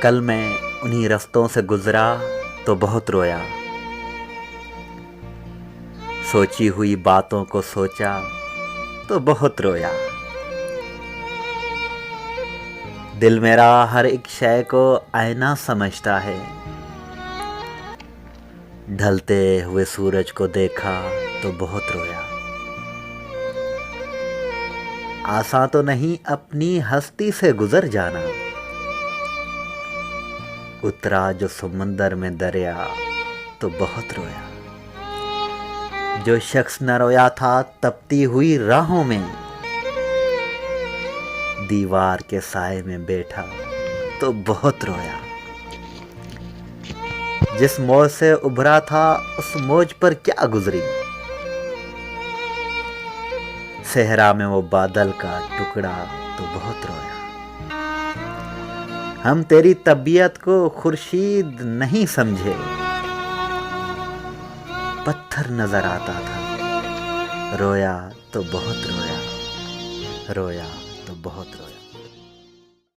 کل میں انہی رستوں سے گزرا تو بہت رویا، سوچی ہوئی باتوں کو سوچا تو بہت رویا۔ دل میرا ہر ایک شے کو آئینہ سمجھتا ہے، ڈھلتے ہوئے سورج کو دیکھا تو بہت رویا۔ آسان تو نہیں اپنی ہستی سے گزر جانا، اترا جو سمندر میں دریا تو بہت رویا۔ جو شخص نہ رویا تھا تپتی ہوئی راہوں میں، دیوار کے سائے میں بیٹھا تو بہت رویا۔ جس موج سے ابھرا تھا اس موج پر کیا گزری، صحرا میں وہ بادل کا ٹکڑا تو بہت رویا۔ ہم تیری طبیعت کو خورشید نہیں سمجھے، پتھر نظر آتا تھا، رویا تو بہت رویا، رویا تو بہت رویا۔